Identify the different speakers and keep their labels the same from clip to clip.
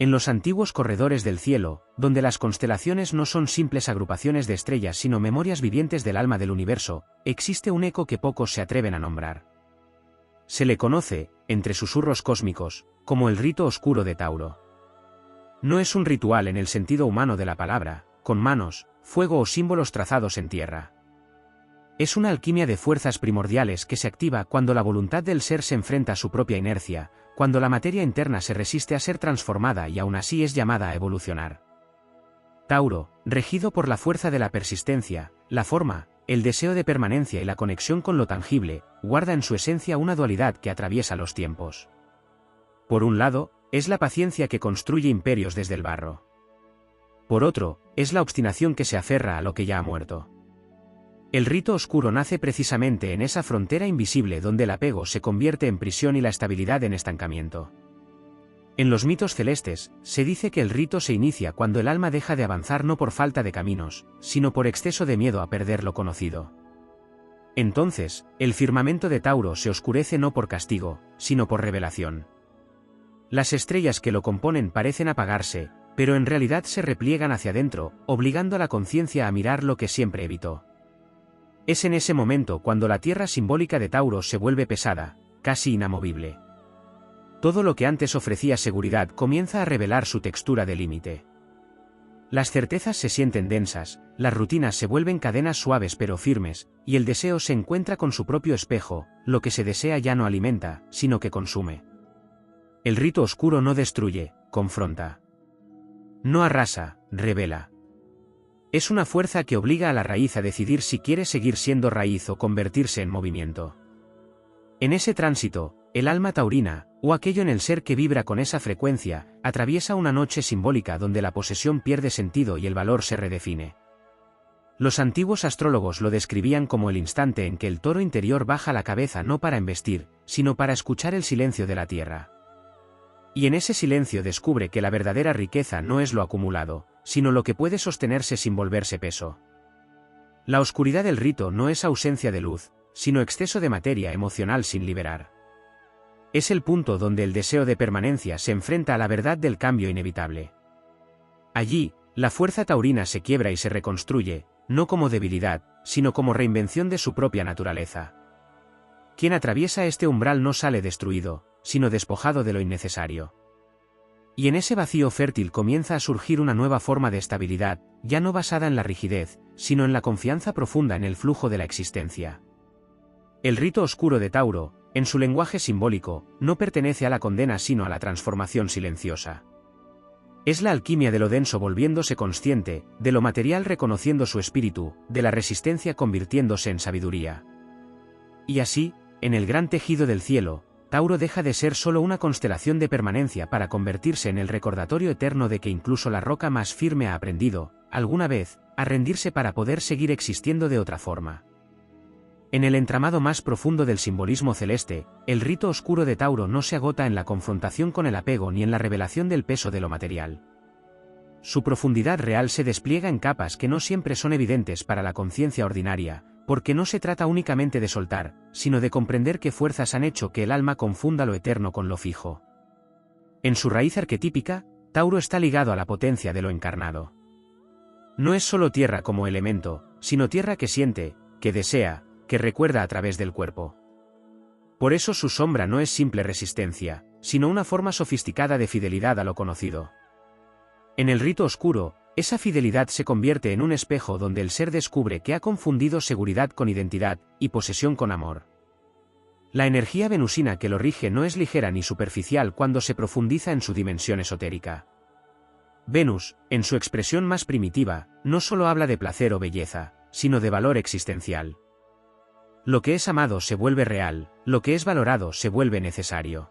Speaker 1: En los antiguos corredores del cielo, donde las constelaciones no son simples agrupaciones de estrellas sino memorias vivientes del alma del universo, existe un eco que pocos se atreven a nombrar. Se le conoce, entre susurros cósmicos, como el rito oscuro de Tauro. No es un ritual en el sentido humano de la palabra, con manos, fuego o símbolos trazados en tierra. Es una alquimia de fuerzas primordiales que se activa cuando la voluntad del ser se enfrenta a su propia inercia, cuando la materia interna se resiste a ser transformada y aún así es llamada a evolucionar. Tauro, regido por la fuerza de la persistencia, la forma, el deseo de permanencia y la conexión con lo tangible, guarda en su esencia una dualidad que atraviesa los tiempos. Por un lado, es la paciencia que construye imperios desde el barro. Por otro, es la obstinación que se aferra a lo que ya ha muerto. El rito oscuro nace precisamente en esa frontera invisible donde el apego se convierte en prisión y la estabilidad en estancamiento. En los mitos celestes, se dice que el rito se inicia cuando el alma deja de avanzar no por falta de caminos, sino por exceso de miedo a perder lo conocido. Entonces, el firmamento de Tauro se oscurece no por castigo, sino por revelación. Las estrellas que lo componen parecen apagarse, pero en realidad se repliegan hacia adentro, obligando a la conciencia a mirar lo que siempre evitó. Es en ese momento cuando la tierra simbólica de Tauro se vuelve pesada, casi inamovible. Todo lo que antes ofrecía seguridad comienza a revelar su textura de límite. Las certezas se sienten densas, las rutinas se vuelven cadenas suaves pero firmes, y el deseo se encuentra con su propio espejo, lo que se desea ya no alimenta, sino que consume. El rito oscuro no destruye, confronta. No arrasa, revela. Es una fuerza que obliga a la raíz a decidir si quiere seguir siendo raíz o convertirse en movimiento. En ese tránsito, el alma taurina, o aquello en el ser que vibra con esa frecuencia, atraviesa una noche simbólica donde la posesión pierde sentido y el valor se redefine. Los antiguos astrólogos lo describían como el instante en que el toro interior baja la cabeza no para embestir, sino para escuchar el silencio de la tierra. Y en ese silencio descubre que la verdadera riqueza no es lo acumulado, sino lo que puede sostenerse sin volverse peso. La oscuridad del rito no es ausencia de luz, sino exceso de materia emocional sin liberar. Es el punto donde el deseo de permanencia se enfrenta a la verdad del cambio inevitable. Allí, la fuerza taurina se quiebra y se reconstruye, no como debilidad, sino como reinvención de su propia naturaleza. Quien atraviesa este umbral no sale destruido, sino despojado de lo innecesario. Y en ese vacío fértil comienza a surgir una nueva forma de estabilidad, ya no basada en la rigidez, sino en la confianza profunda en el flujo de la existencia. El rito oscuro de Tauro, en su lenguaje simbólico, no pertenece a la condena sino a la transformación silenciosa. Es la alquimia de lo denso volviéndose consciente, de lo material reconociendo su espíritu, de la resistencia convirtiéndose en sabiduría. Y así, en el gran tejido del cielo, Tauro deja de ser solo una constelación de permanencia para convertirse en el recordatorio eterno de que incluso la roca más firme ha aprendido, alguna vez, a rendirse para poder seguir existiendo de otra forma. En el entramado más profundo del simbolismo celeste, el rito oscuro de Tauro no se agota en la confrontación con el apego ni en la revelación del peso de lo material. Su profundidad real se despliega en capas que no siempre son evidentes para la conciencia ordinaria, porque no se trata únicamente de soltar, sino de comprender qué fuerzas han hecho que el alma confunda lo eterno con lo fijo. En su raíz arquetípica, Tauro está ligado a la potencia de lo encarnado. No es solo tierra como elemento, sino tierra que siente, que desea, que recuerda a través del cuerpo. Por eso su sombra no es simple resistencia, sino una forma sofisticada de fidelidad a lo conocido. En el rito oscuro, esa fidelidad se convierte en un espejo donde el ser descubre que ha confundido seguridad con identidad, y posesión con amor. La energía venusina que lo rige no es ligera ni superficial cuando se profundiza en su dimensión esotérica. Venus, en su expresión más primitiva, no solo habla de placer o belleza, sino de valor existencial. Lo que es amado se vuelve real, lo que es valorado se vuelve necesario.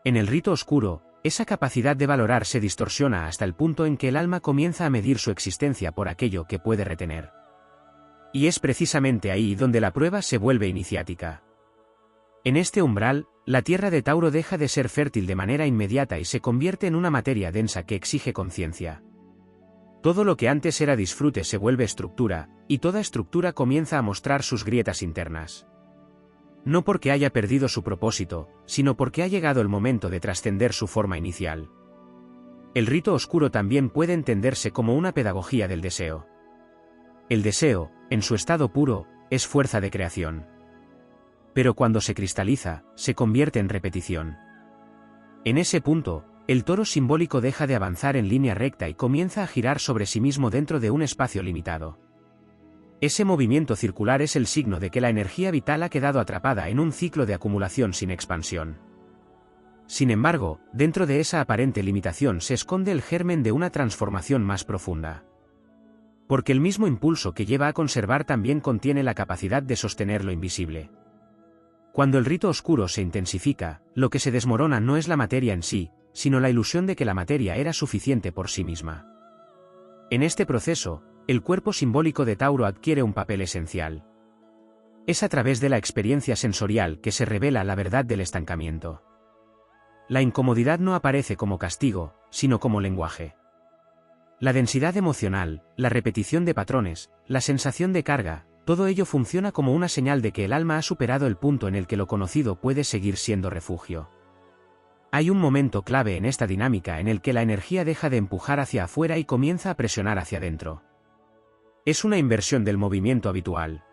Speaker 1: En el rito oscuro, esa capacidad de valorar se distorsiona hasta el punto en que el alma comienza a medir su existencia por aquello que puede retener. Y es precisamente ahí donde la prueba se vuelve iniciática. En este umbral, la tierra de Tauro deja de ser fértil de manera inmediata y se convierte en una materia densa que exige conciencia. Todo lo que antes era disfrute se vuelve estructura, y toda estructura comienza a mostrar sus grietas internas. No porque haya perdido su propósito, sino porque ha llegado el momento de trascender su forma inicial. El rito oscuro también puede entenderse como una pedagogía del deseo. El deseo, en su estado puro, es fuerza de creación. Pero cuando se cristaliza, se convierte en repetición. En ese punto, el toro simbólico deja de avanzar en línea recta y comienza a girar sobre sí mismo dentro de un espacio limitado. Ese movimiento circular es el signo de que la energía vital ha quedado atrapada en un ciclo de acumulación sin expansión. Sin embargo, dentro de esa aparente limitación se esconde el germen de una transformación más profunda. Porque el mismo impulso que lleva a conservar también contiene la capacidad de sostener lo invisible. Cuando el rito oscuro se intensifica, lo que se desmorona no es la materia en sí, sino la ilusión de que la materia era suficiente por sí misma. En este proceso, el cuerpo simbólico de Tauro adquiere un papel esencial. Es a través de la experiencia sensorial que se revela la verdad del estancamiento. La incomodidad no aparece como castigo, sino como lenguaje. La densidad emocional, la repetición de patrones, la sensación de carga, todo ello funciona como una señal de que el alma ha superado el punto en el que lo conocido puede seguir siendo refugio. Hay un momento clave en esta dinámica en el que la energía deja de empujar hacia afuera y comienza a presionar hacia adentro. Es una inversión del movimiento habitual.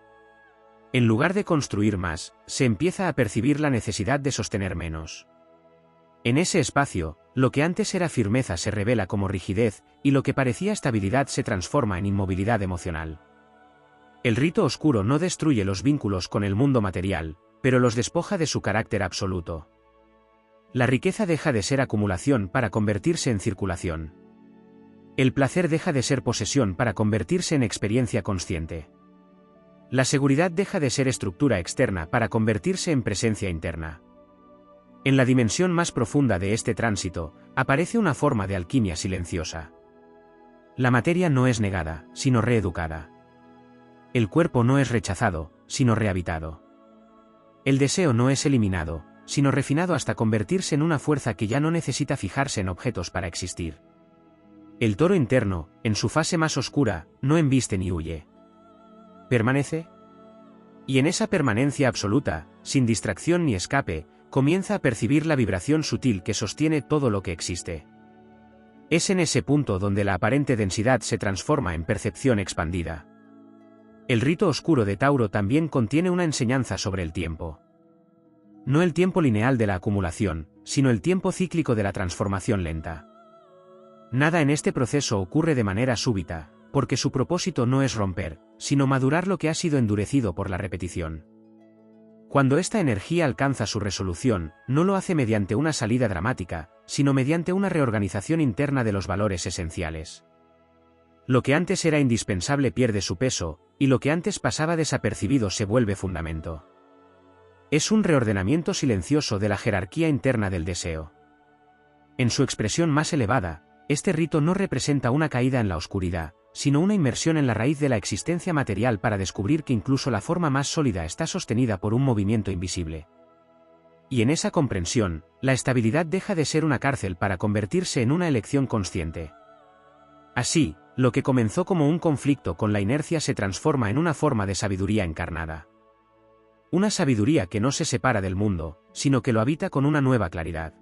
Speaker 1: En lugar de construir más, se empieza a percibir la necesidad de sostener menos. En ese espacio, lo que antes era firmeza se revela como rigidez, y lo que parecía estabilidad se transforma en inmovilidad emocional. El rito oscuro no destruye los vínculos con el mundo material, pero los despoja de su carácter absoluto. La riqueza deja de ser acumulación para convertirse en circulación. El placer deja de ser posesión para convertirse en experiencia consciente. La seguridad deja de ser estructura externa para convertirse en presencia interna. En la dimensión más profunda de este tránsito, aparece una forma de alquimia silenciosa. La materia no es negada, sino reeducada. El cuerpo no es rechazado, sino rehabitado. El deseo no es eliminado, sino refinado hasta convertirse en una fuerza que ya no necesita fijarse en objetos para existir. El toro interno, en su fase más oscura, no embiste ni huye. Permanece. Y en esa permanencia absoluta, sin distracción ni escape, comienza a percibir la vibración sutil que sostiene todo lo que existe. Es en ese punto donde la aparente densidad se transforma en percepción expandida. El rito oscuro de Tauro también contiene una enseñanza sobre el tiempo. No el tiempo lineal de la acumulación, sino el tiempo cíclico de la transformación lenta. Nada en este proceso ocurre de manera súbita, porque su propósito no es romper, sino madurar lo que ha sido endurecido por la repetición. Cuando esta energía alcanza su resolución, no lo hace mediante una salida dramática, sino mediante una reorganización interna de los valores esenciales. Lo que antes era indispensable pierde su peso, y lo que antes pasaba desapercibido se vuelve fundamento. Es un reordenamiento silencioso de la jerarquía interna del deseo. En su expresión más elevada, este rito no representa una caída en la oscuridad, sino una inmersión en la raíz de la existencia material para descubrir que incluso la forma más sólida está sostenida por un movimiento invisible. Y en esa comprensión, la estabilidad deja de ser una cárcel para convertirse en una elección consciente. Así, lo que comenzó como un conflicto con la inercia se transforma en una forma de sabiduría encarnada. Una sabiduría que no se separa del mundo, sino que lo habita con una nueva claridad.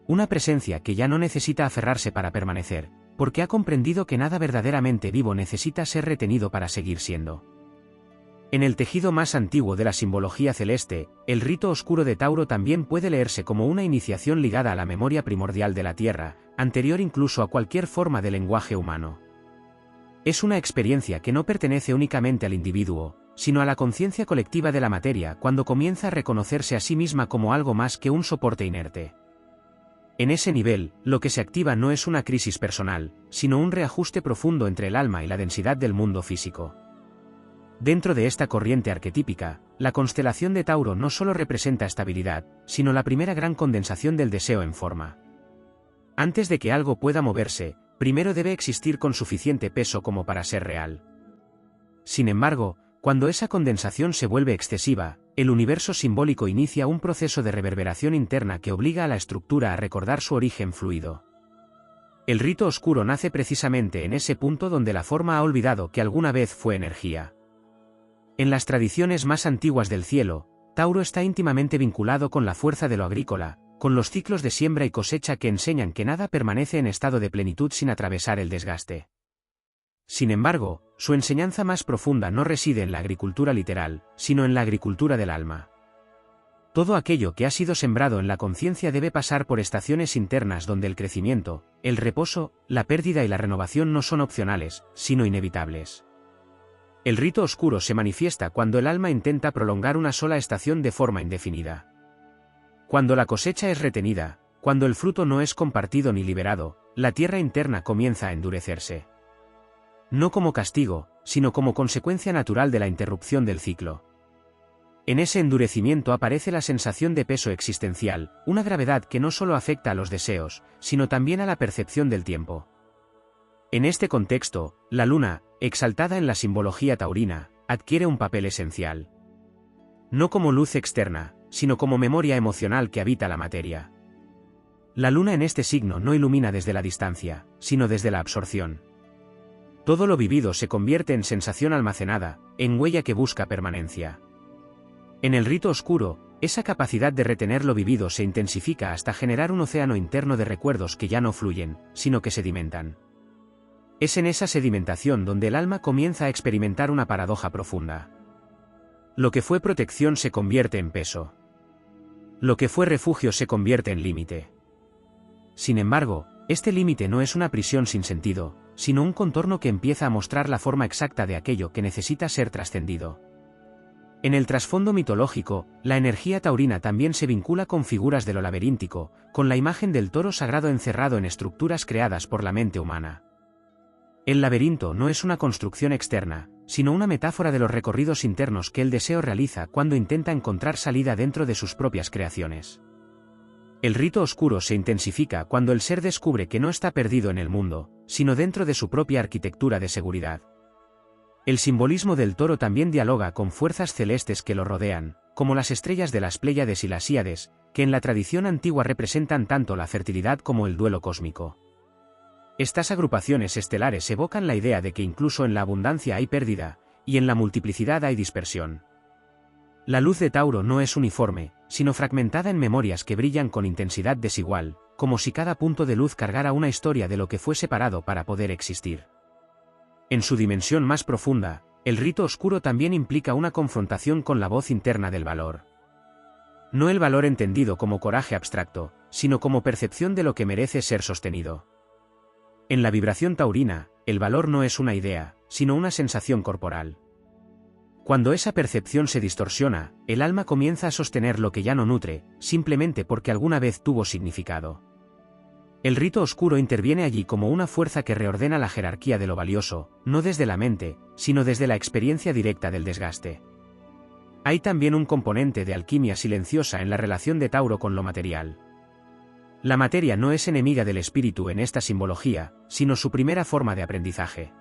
Speaker 1: Una presencia que ya no necesita aferrarse para permanecer, porque ha comprendido que nada verdaderamente vivo necesita ser retenido para seguir siendo. En el tejido más antiguo de la simbología celeste, el rito oscuro de Tauro también puede leerse como una iniciación ligada a la memoria primordial de la Tierra, anterior incluso a cualquier forma de lenguaje humano. Es una experiencia que no pertenece únicamente al individuo, sino a la conciencia colectiva de la materia cuando comienza a reconocerse a sí misma como algo más que un soporte inerte. En ese nivel, lo que se activa no es una crisis personal, sino un reajuste profundo entre el alma y la densidad del mundo físico. Dentro de esta corriente arquetípica, la constelación de Tauro no solo representa estabilidad, sino la primera gran condensación del deseo en forma. Antes de que algo pueda moverse, primero debe existir con suficiente peso como para ser real. Sin embargo, cuando esa condensación se vuelve excesiva, el universo simbólico inicia un proceso de reverberación interna que obliga a la estructura a recordar su origen fluido. El rito oscuro nace precisamente en ese punto donde la forma ha olvidado que alguna vez fue energía. En las tradiciones más antiguas del cielo, Tauro está íntimamente vinculado con la fuerza de lo agrícola, con los ciclos de siembra y cosecha que enseñan que nada permanece en estado de plenitud sin atravesar el desgaste. Sin embargo, su enseñanza más profunda no reside en la agricultura literal, sino en la agricultura del alma. Todo aquello que ha sido sembrado en la conciencia debe pasar por estaciones internas donde el crecimiento, el reposo, la pérdida y la renovación no son opcionales, sino inevitables. El rito oscuro se manifiesta cuando el alma intenta prolongar una sola estación de forma indefinida. Cuando la cosecha es retenida, cuando el fruto no es compartido ni liberado, la tierra interna comienza a endurecerse. No como castigo, sino como consecuencia natural de la interrupción del ciclo. En ese endurecimiento aparece la sensación de peso existencial, una gravedad que no solo afecta a los deseos, sino también a la percepción del tiempo. En este contexto, la luna, exaltada en la simbología taurina, adquiere un papel esencial. No como luz externa, sino como memoria emocional que habita la materia. La luna en este signo no ilumina desde la distancia, sino desde la absorción. Todo lo vivido se convierte en sensación almacenada, en huella que busca permanencia. En el rito oscuro, esa capacidad de retener lo vivido se intensifica hasta generar un océano interno de recuerdos que ya no fluyen, sino que sedimentan. Es en esa sedimentación donde el alma comienza a experimentar una paradoja profunda. Lo que fue protección se convierte en peso. Lo que fue refugio se convierte en límite. Sin embargo, este límite no es una prisión sin sentido, sino un contorno que empieza a mostrar la forma exacta de aquello que necesita ser trascendido. En el trasfondo mitológico, la energía taurina también se vincula con figuras de lo laberíntico, con la imagen del toro sagrado encerrado en estructuras creadas por la mente humana. El laberinto no es una construcción externa, sino una metáfora de los recorridos internos que el deseo realiza cuando intenta encontrar salida dentro de sus propias creaciones. El rito oscuro se intensifica cuando el ser descubre que no está perdido en el mundo, sino dentro de su propia arquitectura de seguridad. El simbolismo del toro también dialoga con fuerzas celestes que lo rodean, como las estrellas de las Pléyades y las Híades, que en la tradición antigua representan tanto la fertilidad como el duelo cósmico. Estas agrupaciones estelares evocan la idea de que incluso en la abundancia hay pérdida, y en la multiplicidad hay dispersión. La luz de Tauro no es uniforme, sino fragmentada en memorias que brillan con intensidad desigual, como si cada punto de luz cargara una historia de lo que fue separado para poder existir. En su dimensión más profunda, el rito oscuro también implica una confrontación con la voz interna del valor. No el valor entendido como coraje abstracto, sino como percepción de lo que merece ser sostenido. En la vibración taurina, el valor no es una idea, sino una sensación corporal. Cuando esa percepción se distorsiona, el alma comienza a sostener lo que ya no nutre, simplemente porque alguna vez tuvo significado. El rito oscuro interviene allí como una fuerza que reordena la jerarquía de lo valioso, no desde la mente, sino desde la experiencia directa del desgaste. Hay también un componente de alquimia silenciosa en la relación de Tauro con lo material. La materia no es enemiga del espíritu en esta simbología, sino su primera forma de aprendizaje.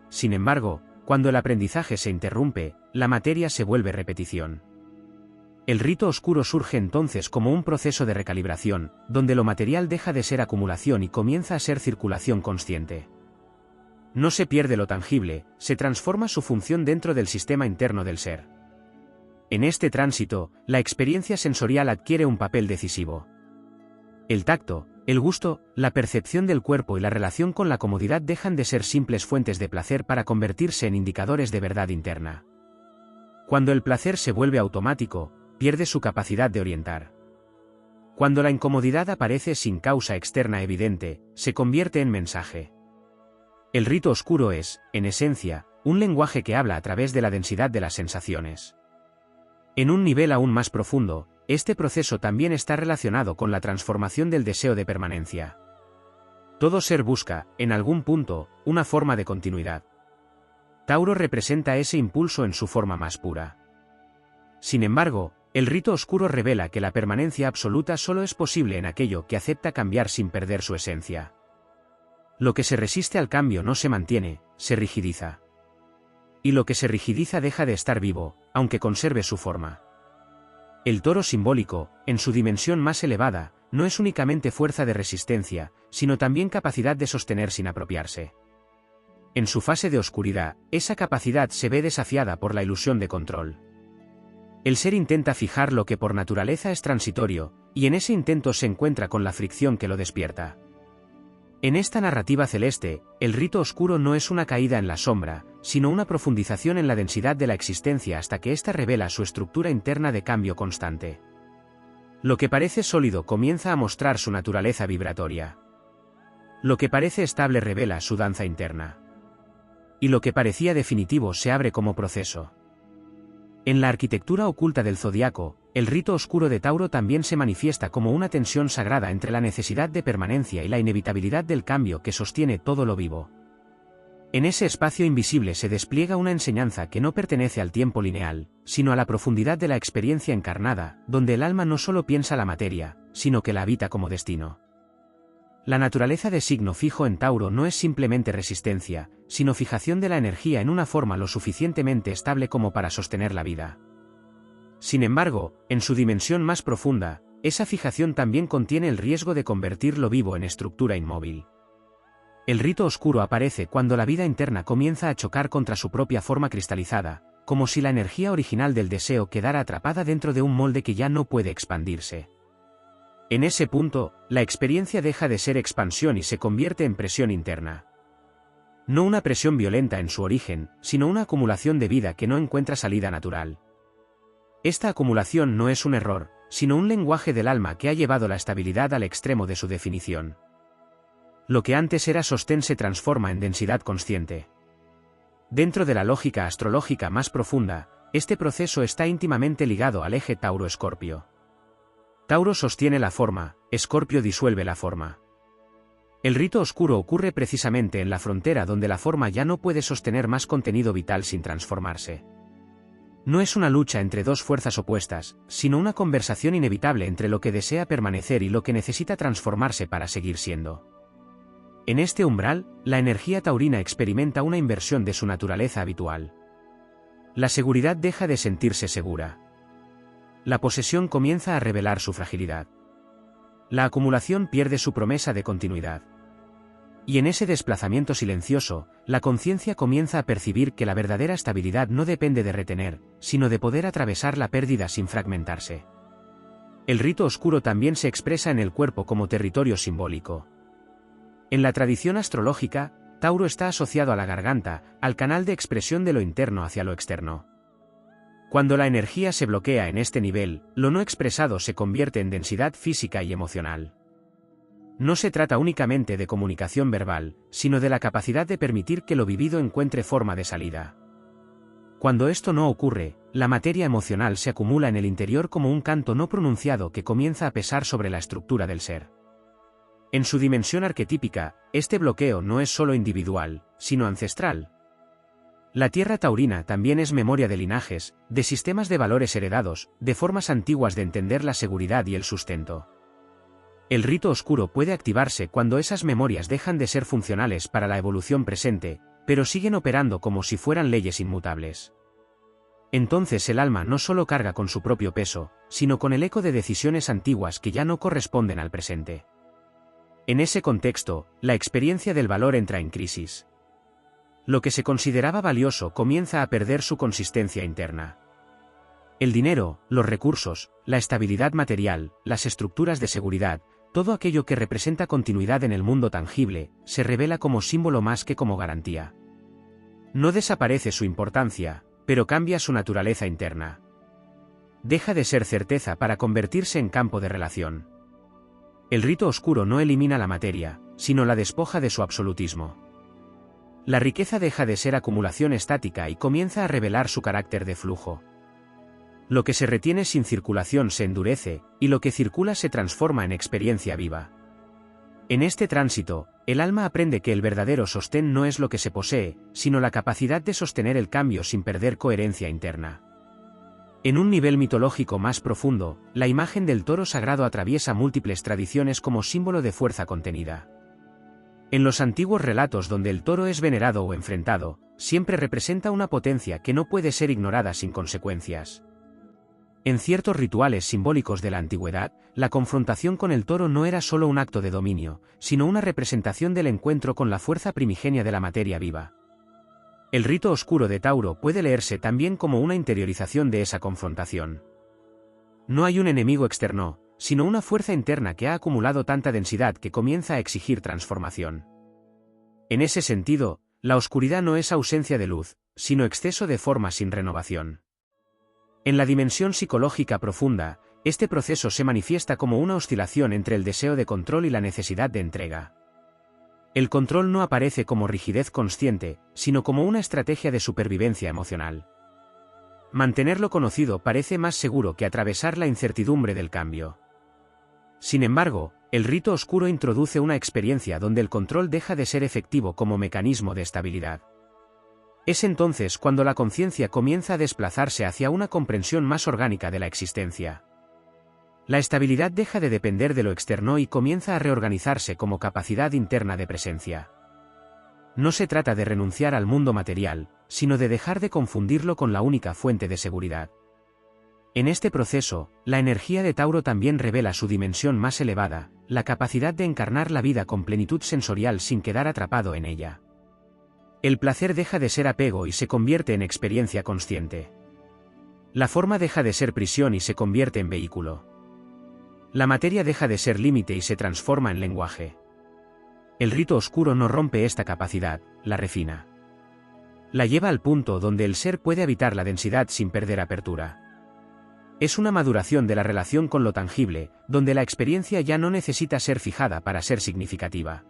Speaker 1: Sin embargo, cuando el aprendizaje se interrumpe, la materia se vuelve repetición. El rito oscuro surge entonces como un proceso de recalibración, donde lo material deja de ser acumulación y comienza a ser circulación consciente. No se pierde lo tangible, se transforma su función dentro del sistema interno del ser. En este tránsito, la experiencia sensorial adquiere un papel decisivo. El tacto, el gusto, la percepción del cuerpo y la relación con la comodidad dejan de ser simples fuentes de placer para convertirse en indicadores de verdad interna. Cuando el placer se vuelve automático, pierde su capacidad de orientar. Cuando la incomodidad aparece sin causa externa evidente, se convierte en mensaje. El rito oscuro es, en esencia, un lenguaje que habla a través de la densidad de las sensaciones. En un nivel aún más profundo, este proceso también está relacionado con la transformación del deseo de permanencia. Todo ser busca, en algún punto, una forma de continuidad. Tauro representa ese impulso en su forma más pura. Sin embargo, el rito oscuro revela que la permanencia absoluta solo es posible en aquello que acepta cambiar sin perder su esencia. Lo que se resiste al cambio no se mantiene, se rigidiza. Y lo que se rigidiza deja de estar vivo, aunque conserve su forma. El toro simbólico, en su dimensión más elevada, no es únicamente fuerza de resistencia, sino también capacidad de sostener sin apropiarse. En su fase de oscuridad, esa capacidad se ve desafiada por la ilusión de control. El ser intenta fijar lo que por naturaleza es transitorio, y en ese intento se encuentra con la fricción que lo despierta. En esta narrativa celeste, el rito oscuro no es una caída en la sombra, sino una profundización en la densidad de la existencia hasta que ésta revela su estructura interna de cambio constante. Lo que parece sólido comienza a mostrar su naturaleza vibratoria. Lo que parece estable revela su danza interna. Y lo que parecía definitivo se abre como proceso. En la arquitectura oculta del zodiaco, el rito oscuro de Tauro también se manifiesta como una tensión sagrada entre la necesidad de permanencia y la inevitabilidad del cambio que sostiene todo lo vivo. En ese espacio invisible se despliega una enseñanza que no pertenece al tiempo lineal, sino a la profundidad de la experiencia encarnada, donde el alma no solo piensa la materia, sino que la habita como destino. La naturaleza de signo fijo en Tauro no es simplemente resistencia, sino fijación de la energía en una forma lo suficientemente estable como para sostener la vida. Sin embargo, en su dimensión más profunda, esa fijación también contiene el riesgo de convertir lo vivo en estructura inmóvil. El rito oscuro aparece cuando la vida interna comienza a chocar contra su propia forma cristalizada, como si la energía original del deseo quedara atrapada dentro de un molde que ya no puede expandirse. En ese punto, la experiencia deja de ser expansión y se convierte en presión interna. No una presión violenta en su origen, sino una acumulación de vida que no encuentra salida natural. Esta acumulación no es un error, sino un lenguaje del alma que ha llevado la estabilidad al extremo de su definición. Lo que antes era sostén se transforma en densidad consciente. Dentro de la lógica astrológica más profunda, este proceso está íntimamente ligado al eje Tauro-Escorpio. Tauro sostiene la forma, Escorpio disuelve la forma. El rito oscuro ocurre precisamente en la frontera donde la forma ya no puede sostener más contenido vital sin transformarse. No es una lucha entre dos fuerzas opuestas, sino una conversación inevitable entre lo que desea permanecer y lo que necesita transformarse para seguir siendo. En este umbral, la energía taurina experimenta una inversión de su naturaleza habitual. La seguridad deja de sentirse segura. La posesión comienza a revelar su fragilidad. La acumulación pierde su promesa de continuidad. Y en ese desplazamiento silencioso, la conciencia comienza a percibir que la verdadera estabilidad no depende de retener, sino de poder atravesar la pérdida sin fragmentarse. El rito oscuro también se expresa en el cuerpo como territorio simbólico. En la tradición astrológica, Tauro está asociado a la garganta, al canal de expresión de lo interno hacia lo externo. Cuando la energía se bloquea en este nivel, lo no expresado se convierte en densidad física y emocional. No se trata únicamente de comunicación verbal, sino de la capacidad de permitir que lo vivido encuentre forma de salida. Cuando esto no ocurre, la materia emocional se acumula en el interior como un canto no pronunciado que comienza a pesar sobre la estructura del ser. En su dimensión arquetípica, este bloqueo no es solo individual, sino ancestral. La tierra taurina también es memoria de linajes, de sistemas de valores heredados, de formas antiguas de entender la seguridad y el sustento. El rito oscuro puede activarse cuando esas memorias dejan de ser funcionales para la evolución presente, pero siguen operando como si fueran leyes inmutables. Entonces el alma no solo carga con su propio peso, sino con el eco de decisiones antiguas que ya no corresponden al presente. En ese contexto, la experiencia del valor entra en crisis. Lo que se consideraba valioso comienza a perder su consistencia interna. El dinero, los recursos, la estabilidad material, las estructuras de seguridad, todo aquello que representa continuidad en el mundo tangible, se revela como símbolo más que como garantía. No desaparece su importancia, pero cambia su naturaleza interna. Deja de ser certeza para convertirse en campo de relación. El rito oscuro no elimina la materia, sino la despoja de su absolutismo. La riqueza deja de ser acumulación estática y comienza a revelar su carácter de flujo. Lo que se retiene sin circulación se endurece, y lo que circula se transforma en experiencia viva. En este tránsito, el alma aprende que el verdadero sostén no es lo que se posee, sino la capacidad de sostener el cambio sin perder coherencia interna. En un nivel mitológico más profundo, la imagen del toro sagrado atraviesa múltiples tradiciones como símbolo de fuerza contenida. En los antiguos relatos donde el toro es venerado o enfrentado, siempre representa una potencia que no puede ser ignorada sin consecuencias. En ciertos rituales simbólicos de la antigüedad, la confrontación con el toro no era solo un acto de dominio, sino una representación del encuentro con la fuerza primigenia de la materia viva. El rito oscuro de Tauro puede leerse también como una interiorización de esa confrontación. No hay un enemigo externo, sino una fuerza interna que ha acumulado tanta densidad que comienza a exigir transformación. En ese sentido, la oscuridad no es ausencia de luz, sino exceso de forma sin renovación. En la dimensión psicológica profunda, este proceso se manifiesta como una oscilación entre el deseo de control y la necesidad de entrega. El control no aparece como rigidez consciente, sino como una estrategia de supervivencia emocional. Mantener lo conocido parece más seguro que atravesar la incertidumbre del cambio. Sin embargo, el rito oscuro introduce una experiencia donde el control deja de ser efectivo como mecanismo de estabilidad. Es entonces cuando la conciencia comienza a desplazarse hacia una comprensión más orgánica de la existencia. La estabilidad deja de depender de lo externo y comienza a reorganizarse como capacidad interna de presencia. No se trata de renunciar al mundo material, sino de dejar de confundirlo con la única fuente de seguridad. En este proceso, la energía de Tauro también revela su dimensión más elevada, la capacidad de encarnar la vida con plenitud sensorial sin quedar atrapado en ella. El placer deja de ser apego y se convierte en experiencia consciente. La forma deja de ser prisión y se convierte en vehículo. La materia deja de ser límite y se transforma en lenguaje. El rito oscuro no rompe esta capacidad, la refina. La lleva al punto donde el ser puede habitar la densidad sin perder apertura. Es una maduración de la relación con lo tangible, donde la experiencia ya no necesita ser fijada para ser significativa.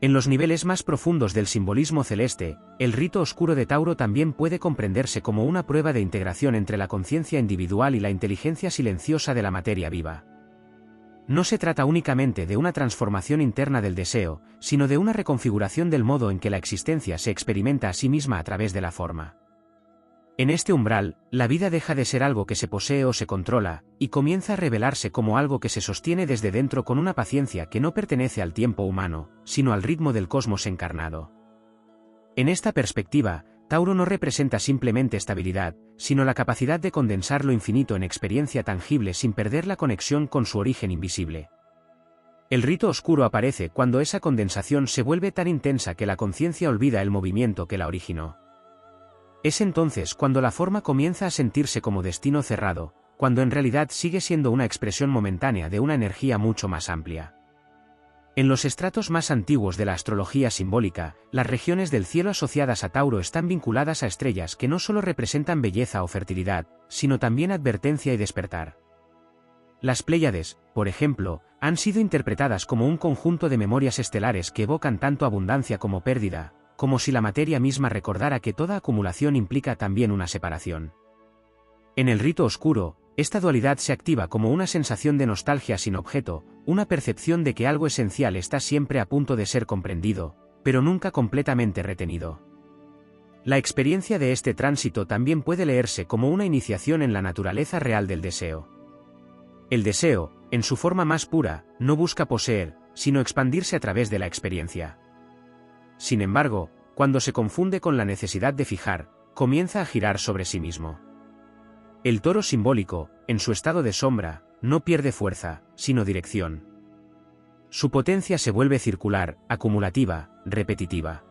Speaker 1: En los niveles más profundos del simbolismo celeste, el rito oscuro de Tauro también puede comprenderse como una prueba de integración entre la conciencia individual y la inteligencia silenciosa de la materia viva. No se trata únicamente de una transformación interna del deseo, sino de una reconfiguración del modo en que la existencia se experimenta a sí misma a través de la forma. En este umbral, la vida deja de ser algo que se posee o se controla, y comienza a revelarse como algo que se sostiene desde dentro con una paciencia que no pertenece al tiempo humano, sino al ritmo del cosmos encarnado. En esta perspectiva, Tauro no representa simplemente estabilidad, sino la capacidad de condensar lo infinito en experiencia tangible sin perder la conexión con su origen invisible. El rito oscuro aparece cuando esa condensación se vuelve tan intensa que la conciencia olvida el movimiento que la originó. Es entonces cuando la forma comienza a sentirse como destino cerrado, cuando en realidad sigue siendo una expresión momentánea de una energía mucho más amplia. En los estratos más antiguos de la astrología simbólica, las regiones del cielo asociadas a Tauro están vinculadas a estrellas que no solo representan belleza o fertilidad, sino también advertencia y despertar. Las Pléyades, por ejemplo, han sido interpretadas como un conjunto de memorias estelares que evocan tanto abundancia como pérdida, como si la materia misma recordara que toda acumulación implica también una separación. En el rito oscuro, esta dualidad se activa como una sensación de nostalgia sin objeto, una percepción de que algo esencial está siempre a punto de ser comprendido, pero nunca completamente retenido. La experiencia de este tránsito también puede leerse como una iniciación en la naturaleza real del deseo. El deseo, en su forma más pura, no busca poseer, sino expandirse a través de la experiencia. Sin embargo, cuando se confunde con la necesidad de fijar, comienza a girar sobre sí mismo. El toro simbólico, en su estado de sombra, no pierde fuerza, sino dirección. Su potencia se vuelve circular, acumulativa, repetitiva.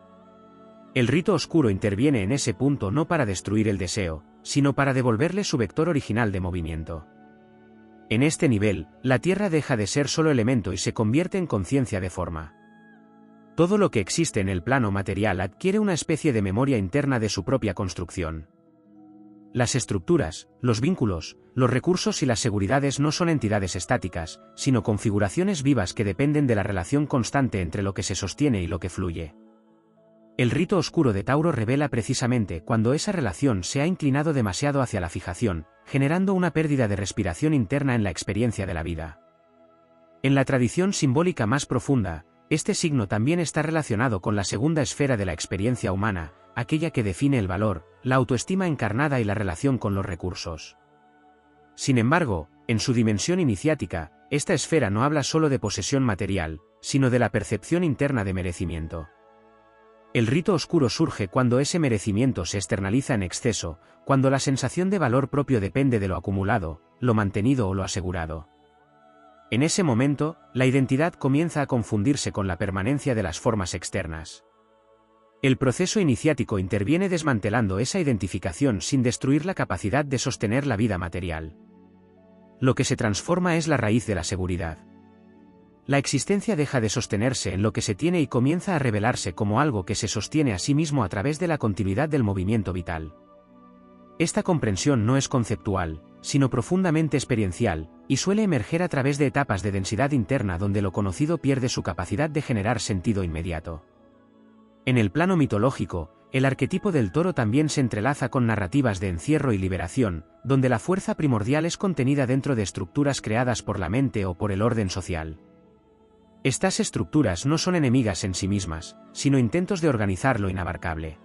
Speaker 1: El rito oscuro interviene en ese punto no para destruir el deseo, sino para devolverle su vector original de movimiento. En este nivel, la Tierra deja de ser solo elemento y se convierte en conciencia de forma. Todo lo que existe en el plano material adquiere una especie de memoria interna de su propia construcción. Las estructuras, los vínculos, los recursos y las seguridades no son entidades estáticas, sino configuraciones vivas que dependen de la relación constante entre lo que se sostiene y lo que fluye. El rito oscuro de Tauro revela precisamente cuando esa relación se ha inclinado demasiado hacia la fijación, generando una pérdida de respiración interna en la experiencia de la vida. En la tradición simbólica más profunda, este signo también está relacionado con la segunda esfera de la experiencia humana, aquella que define el valor, la autoestima encarnada y la relación con los recursos. Sin embargo, en su dimensión iniciática, esta esfera no habla solo de posesión material, sino de la percepción interna de merecimiento. El rito oscuro surge cuando ese merecimiento se externaliza en exceso, cuando la sensación de valor propio depende de lo acumulado, lo mantenido o lo asegurado. En ese momento, la identidad comienza a confundirse con la permanencia de las formas externas. El proceso iniciático interviene desmantelando esa identificación sin destruir la capacidad de sostener la vida material. Lo que se transforma es la raíz de la seguridad. La existencia deja de sostenerse en lo que se tiene y comienza a revelarse como algo que se sostiene a sí mismo a través de la continuidad del movimiento vital. Esta comprensión no es conceptual, sino profundamente experiencial, y suele emerger a través de etapas de densidad interna donde lo conocido pierde su capacidad de generar sentido inmediato. En el plano mitológico, el arquetipo del toro también se entrelaza con narrativas de encierro y liberación, donde la fuerza primordial es contenida dentro de estructuras creadas por la mente o por el orden social. Estas estructuras no son enemigas en sí mismas, sino intentos de organizar lo inabarcable.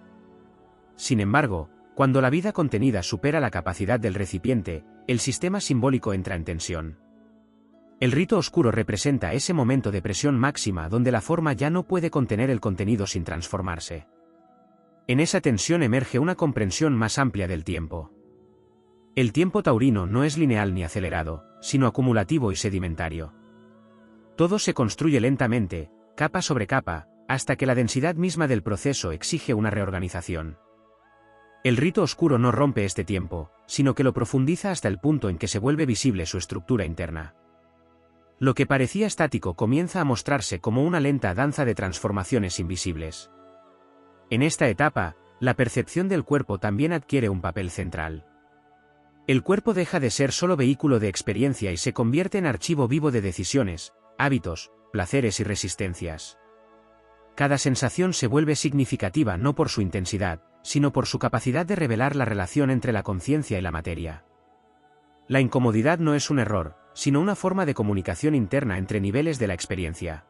Speaker 1: Sin embargo, cuando la vida contenida supera la capacidad del recipiente, el sistema simbólico entra en tensión. El rito oscuro representa ese momento de presión máxima donde la forma ya no puede contener el contenido sin transformarse. En esa tensión emerge una comprensión más amplia del tiempo. El tiempo taurino no es lineal ni acelerado, sino acumulativo y sedimentario. Todo se construye lentamente, capa sobre capa, hasta que la densidad misma del proceso exige una reorganización. El rito oscuro no rompe este tiempo, sino que lo profundiza hasta el punto en que se vuelve visible su estructura interna. Lo que parecía estático comienza a mostrarse como una lenta danza de transformaciones invisibles. En esta etapa, la percepción del cuerpo también adquiere un papel central. El cuerpo deja de ser solo vehículo de experiencia y se convierte en archivo vivo de decisiones, hábitos, placeres y resistencias. Cada sensación se vuelve significativa no por su intensidad, sino por su capacidad de revelar la relación entre la conciencia y la materia. La incomodidad no es un error, sino una forma de comunicación interna entre niveles de la experiencia.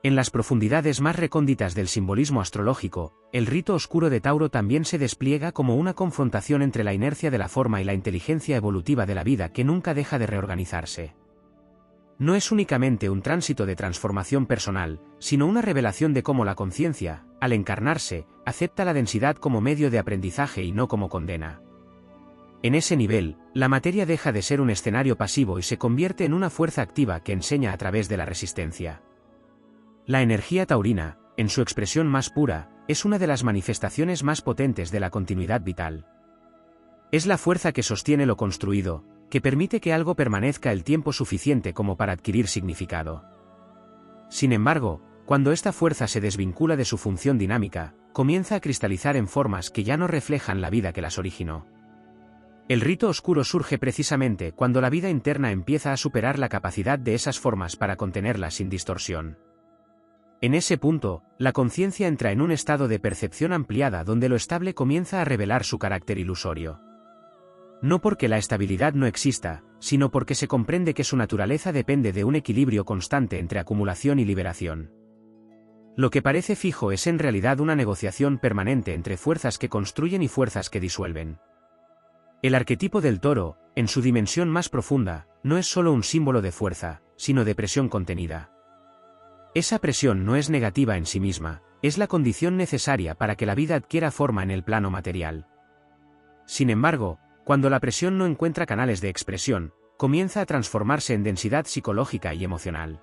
Speaker 1: En las profundidades más recónditas del simbolismo astrológico, el rito oscuro de Tauro también se despliega como una confrontación entre la inercia de la forma y la inteligencia evolutiva de la vida que nunca deja de reorganizarse. No es únicamente un tránsito de transformación personal, sino una revelación de cómo la conciencia, al encarnarse, acepta la densidad como medio de aprendizaje y no como condena. En ese nivel, la materia deja de ser un escenario pasivo y se convierte en una fuerza activa que enseña a través de la resistencia. La energía taurina, en su expresión más pura, es una de las manifestaciones más potentes de la continuidad vital. Es la fuerza que sostiene lo construido, que permite que algo permanezca el tiempo suficiente como para adquirir significado. Sin embargo, cuando esta fuerza se desvincula de su función dinámica, comienza a cristalizar en formas que ya no reflejan la vida que las originó. El rito oscuro surge precisamente cuando la vida interna empieza a superar la capacidad de esas formas para contenerlas sin distorsión. En ese punto, la conciencia entra en un estado de percepción ampliada donde lo estable comienza a revelar su carácter ilusorio. No porque la estabilidad no exista, sino porque se comprende que su naturaleza depende de un equilibrio constante entre acumulación y liberación. Lo que parece fijo es en realidad una negociación permanente entre fuerzas que construyen y fuerzas que disuelven. El arquetipo del toro, en su dimensión más profunda, no es solo un símbolo de fuerza, sino de presión contenida. Esa presión no es negativa en sí misma, es la condición necesaria para que la vida adquiera forma en el plano material. Sin embargo, cuando la presión no encuentra canales de expresión, comienza a transformarse en densidad psicológica y emocional.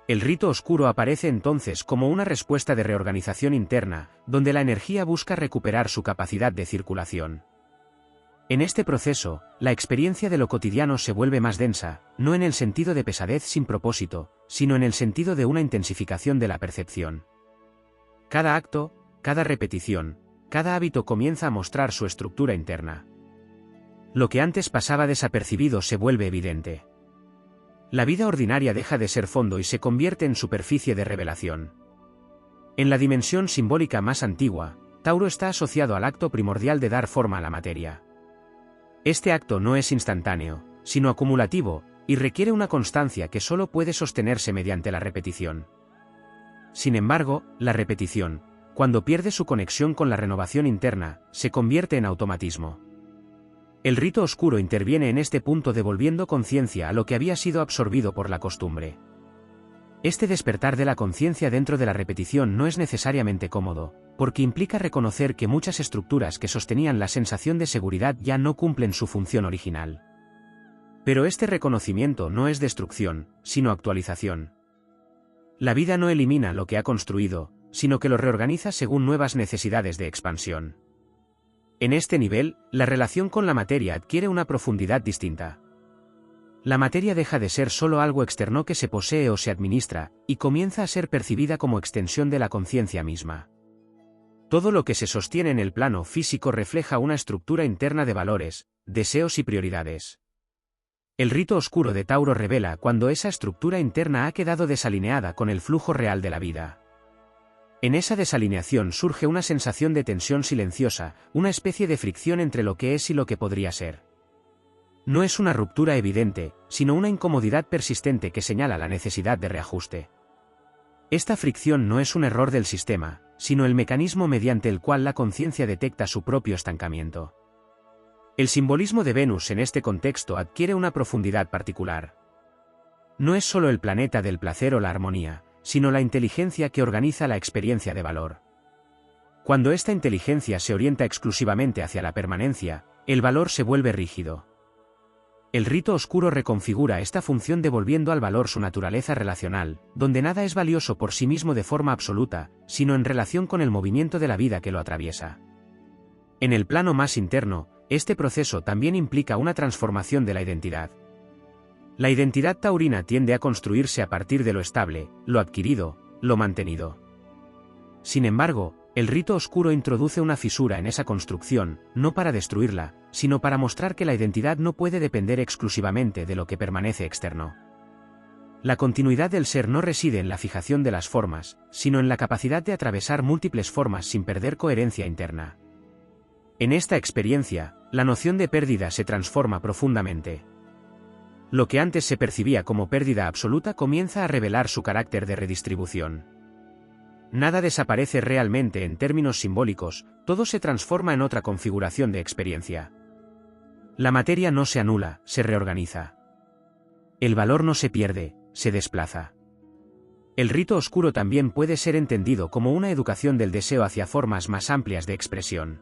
Speaker 1: El rito oscuro aparece entonces como una respuesta de reorganización interna, donde la energía busca recuperar su capacidad de circulación. En este proceso, la experiencia de lo cotidiano se vuelve más densa, no en el sentido de pesadez sin propósito, sino en el sentido de una intensificación de la percepción. Cada acto, cada repetición, cada hábito comienza a mostrar su estructura interna. Lo que antes pasaba desapercibido se vuelve evidente. La vida ordinaria deja de ser fondo y se convierte en superficie de revelación. En la dimensión simbólica más antigua, Tauro está asociado al acto primordial de dar forma a la materia. Este acto no es instantáneo, sino acumulativo, y requiere una constancia que solo puede sostenerse mediante la repetición. Sin embargo, la repetición, cuando pierde su conexión con la renovación interna, se convierte en automatismo. El rito oscuro interviene en este punto devolviendo conciencia a lo que había sido absorbido por la costumbre. Este despertar de la conciencia dentro de la repetición no es necesariamente cómodo, porque implica reconocer que muchas estructuras que sostenían la sensación de seguridad ya no cumplen su función original. Pero este reconocimiento no es destrucción, sino actualización. La vida no elimina lo que ha construido, sino que lo reorganiza según nuevas necesidades de expansión. En este nivel, la relación con la materia adquiere una profundidad distinta. La materia deja de ser solo algo externo que se posee o se administra, y comienza a ser percibida como extensión de la conciencia misma. Todo lo que se sostiene en el plano físico refleja una estructura interna de valores, deseos y prioridades. El rito oscuro de Tauro revela cuando esa estructura interna ha quedado desalineada con el flujo real de la vida. En esa desalineación surge una sensación de tensión silenciosa, una especie de fricción entre lo que es y lo que podría ser. No es una ruptura evidente, sino una incomodidad persistente que señala la necesidad de reajuste. Esta fricción no es un error del sistema, sino el mecanismo mediante el cual la conciencia detecta su propio estancamiento. El simbolismo de Venus en este contexto adquiere una profundidad particular. No es solo el planeta del placer o la armonía, sino la inteligencia que organiza la experiencia de valor. Cuando esta inteligencia se orienta exclusivamente hacia la permanencia, el valor se vuelve rígido. El rito oscuro reconfigura esta función devolviendo al valor su naturaleza relacional, donde nada es valioso por sí mismo de forma absoluta, sino en relación con el movimiento de la vida que lo atraviesa. En el plano más interno, este proceso también implica una transformación de la identidad. La identidad taurina tiende a construirse a partir de lo estable, lo adquirido, lo mantenido. Sin embargo, el rito oscuro introduce una fisura en esa construcción, no para destruirla, sino para mostrar que la identidad no puede depender exclusivamente de lo que permanece externo. La continuidad del ser no reside en la fijación de las formas, sino en la capacidad de atravesar múltiples formas sin perder coherencia interna. En esta experiencia, la noción de pérdida se transforma profundamente. Lo que antes se percibía como pérdida absoluta comienza a revelar su carácter de redistribución. Nada desaparece realmente en términos simbólicos, todo se transforma en otra configuración de experiencia. La materia no se anula, se reorganiza. El valor no se pierde, se desplaza. El rito oscuro también puede ser entendido como una educación del deseo hacia formas más amplias de expresión.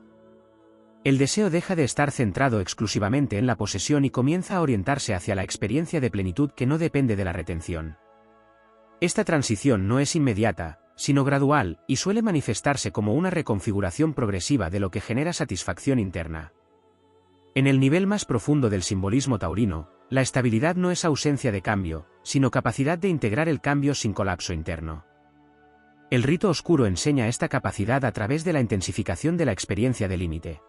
Speaker 1: El deseo deja de estar centrado exclusivamente en la posesión y comienza a orientarse hacia la experiencia de plenitud que no depende de la retención. Esta transición no es inmediata, sino gradual, y suele manifestarse como una reconfiguración progresiva de lo que genera satisfacción interna. En el nivel más profundo del simbolismo taurino, la estabilidad no es ausencia de cambio, sino capacidad de integrar el cambio sin colapso interno. El rito oscuro enseña esta capacidad a través de la intensificación de la experiencia de límite.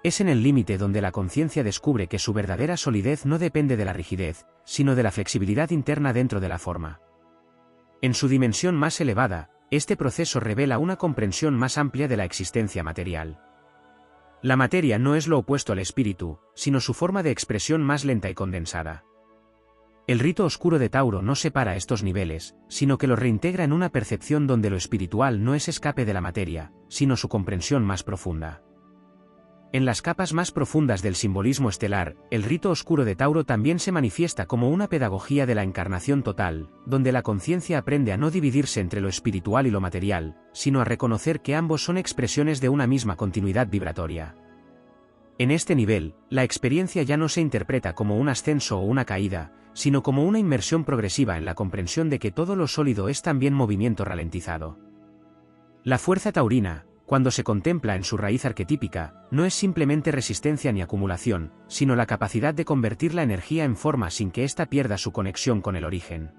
Speaker 1: Es en el límite donde la conciencia descubre que su verdadera solidez no depende de la rigidez, sino de la flexibilidad interna dentro de la forma. En su dimensión más elevada, este proceso revela una comprensión más amplia de la existencia material. La materia no es lo opuesto al espíritu, sino su forma de expresión más lenta y condensada. El rito oscuro de Tauro no separa estos niveles, sino que los reintegra en una percepción donde lo espiritual no es escape de la materia, sino su comprensión más profunda. En las capas más profundas del simbolismo estelar, el rito oscuro de Tauro también se manifiesta como una pedagogía de la encarnación total, donde la conciencia aprende a no dividirse entre lo espiritual y lo material, sino a reconocer que ambos son expresiones de una misma continuidad vibratoria. En este nivel, la experiencia ya no se interpreta como un ascenso o una caída, sino como una inmersión progresiva en la comprensión de que todo lo sólido es también movimiento ralentizado. La fuerza taurina, cuando se contempla en su raíz arquetípica, no es simplemente resistencia ni acumulación, sino la capacidad de convertir la energía en forma sin que ésta pierda su conexión con el origen.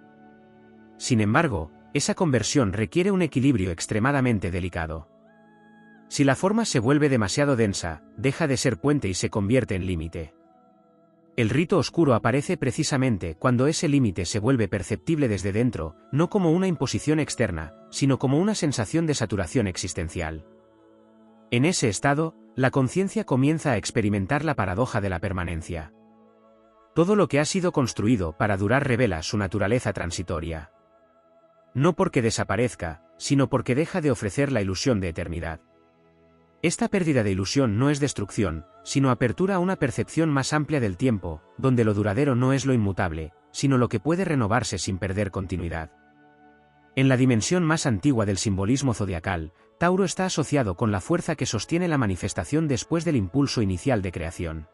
Speaker 1: Sin embargo, esa conversión requiere un equilibrio extremadamente delicado. Si la forma se vuelve demasiado densa, deja de ser puente y se convierte en límite. El rito oscuro aparece precisamente cuando ese límite se vuelve perceptible desde dentro, no como una imposición externa, sino como una sensación de saturación existencial. En ese estado, la conciencia comienza a experimentar la paradoja de la permanencia. Todo lo que ha sido construido para durar revela su naturaleza transitoria. No porque desaparezca, sino porque deja de ofrecer la ilusión de eternidad. Esta pérdida de ilusión no es destrucción, sino apertura a una percepción más amplia del tiempo, donde lo duradero no es lo inmutable, sino lo que puede renovarse sin perder continuidad. En la dimensión más antigua del simbolismo zodiacal, Tauro está asociado con la fuerza que sostiene la manifestación después del impulso inicial de creación.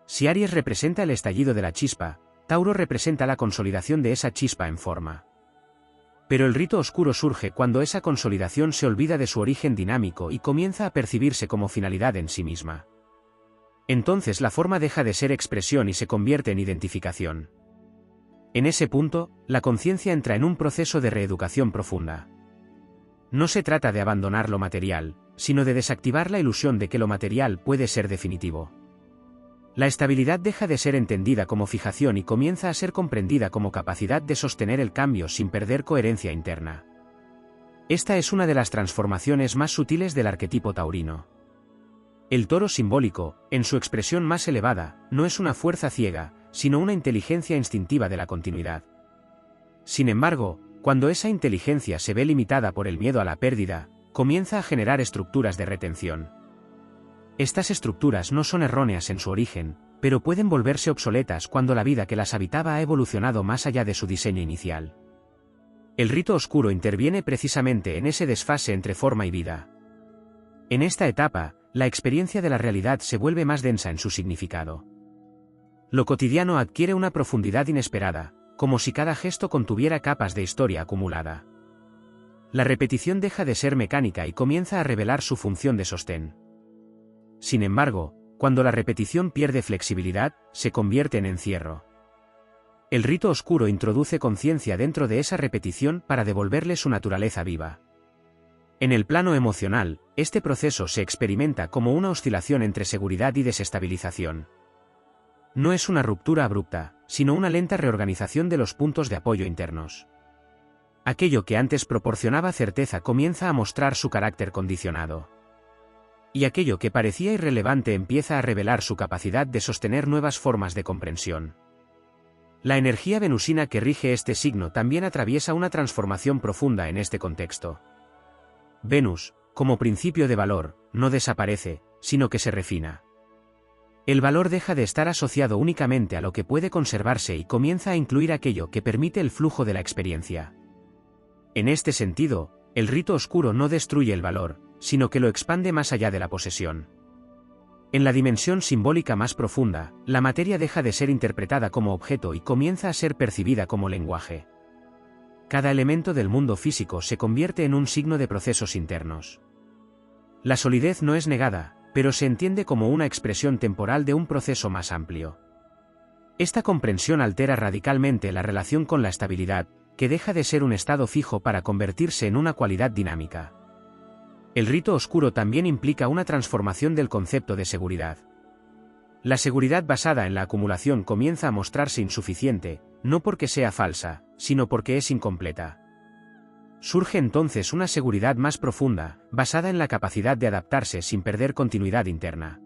Speaker 1: Si Aries representa el estallido de la chispa, Tauro representa la consolidación de esa chispa en forma. Pero el rito oscuro surge cuando esa consolidación se olvida de su origen dinámico y comienza a percibirse como finalidad en sí misma. Entonces la forma deja de ser expresión y se convierte en identificación. En ese punto, la conciencia entra en un proceso de reeducación profunda. No se trata de abandonar lo material, sino de desactivar la ilusión de que lo material puede ser definitivo. La estabilidad deja de ser entendida como fijación y comienza a ser comprendida como capacidad de sostener el cambio sin perder coherencia interna. Esta es una de las transformaciones más sutiles del arquetipo taurino. El toro simbólico, en su expresión más elevada, no es una fuerza ciega, sino una inteligencia instintiva de la continuidad. Sin embargo, cuando esa inteligencia se ve limitada por el miedo a la pérdida, comienza a generar estructuras de retención. Estas estructuras no son erróneas en su origen, pero pueden volverse obsoletas cuando la vida que las habitaba ha evolucionado más allá de su diseño inicial. El rito oscuro interviene precisamente en ese desfase entre forma y vida. En esta etapa, la experiencia de la realidad se vuelve más densa en su significado. Lo cotidiano adquiere una profundidad inesperada, como si cada gesto contuviera capas de historia acumulada. La repetición deja de ser mecánica y comienza a revelar su función de sostén. Sin embargo, cuando la repetición pierde flexibilidad, se convierte en encierro. El rito oscuro introduce conciencia dentro de esa repetición para devolverle su naturaleza viva. En el plano emocional, este proceso se experimenta como una oscilación entre seguridad y desestabilización. No es una ruptura abrupta, sino una lenta reorganización de los puntos de apoyo internos. Aquello que antes proporcionaba certeza comienza a mostrar su carácter condicionado. Y aquello que parecía irrelevante empieza a revelar su capacidad de sostener nuevas formas de comprensión. La energía venusina que rige este signo también atraviesa una transformación profunda en este contexto. Venus, como principio de valor, no desaparece, sino que se refina. El valor deja de estar asociado únicamente a lo que puede conservarse y comienza a incluir aquello que permite el flujo de la experiencia. En este sentido, el rito oscuro no destruye el valor, sino que lo expande más allá de la posesión. En la dimensión simbólica más profunda, la materia deja de ser interpretada como objeto y comienza a ser percibida como lenguaje. Cada elemento del mundo físico se convierte en un signo de procesos internos. La solidez no es negada, pero se entiende como una expresión temporal de un proceso más amplio. Esta comprensión altera radicalmente la relación con la estabilidad, que deja de ser un estado fijo para convertirse en una cualidad dinámica. El rito oscuro también implica una transformación del concepto de seguridad. La seguridad basada en la acumulación comienza a mostrarse insuficiente, no porque sea falsa, sino porque es incompleta. Surge entonces una seguridad más profunda, basada en la capacidad de adaptarse sin perder continuidad interna.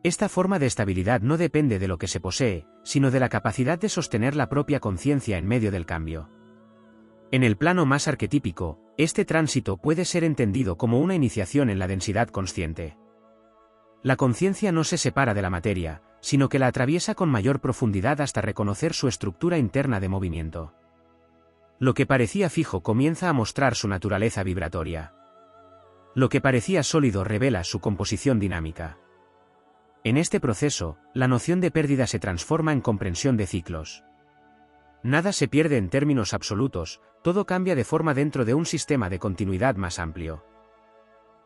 Speaker 1: Esta forma de estabilidad no depende de lo que se posee, sino de la capacidad de sostener la propia conciencia en medio del cambio. En el plano más arquetípico, este tránsito puede ser entendido como una iniciación en la densidad consciente. La conciencia no se separa de la materia, sino que la atraviesa con mayor profundidad hasta reconocer su estructura interna de movimiento. Lo que parecía fijo comienza a mostrar su naturaleza vibratoria. Lo que parecía sólido revela su composición dinámica. En este proceso, la noción de pérdida se transforma en comprensión de ciclos. Nada se pierde en términos absolutos, todo cambia de forma dentro de un sistema de continuidad más amplio.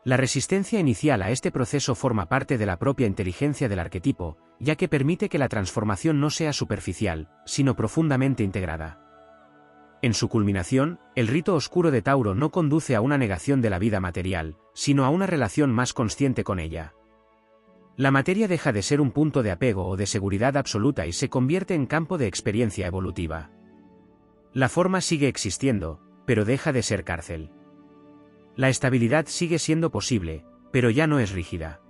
Speaker 1: La resistencia inicial a este proceso forma parte de la propia inteligencia del arquetipo, ya que permite que la transformación no sea superficial, sino profundamente integrada. En su culminación, el rito oscuro de Tauro no conduce a una negación de la vida material, sino a una relación más consciente con ella. La materia deja de ser un punto de apego o de seguridad absoluta y se convierte en campo de experiencia evolutiva. La forma sigue existiendo, pero deja de ser cárcel. La estabilidad sigue siendo posible, pero ya no es rígida.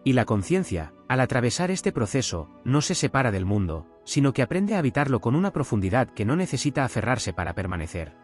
Speaker 1: Y la conciencia, al atravesar este proceso, no se separa del mundo, sino que aprende a habitarlo con una profundidad que no necesita aferrarse para permanecer.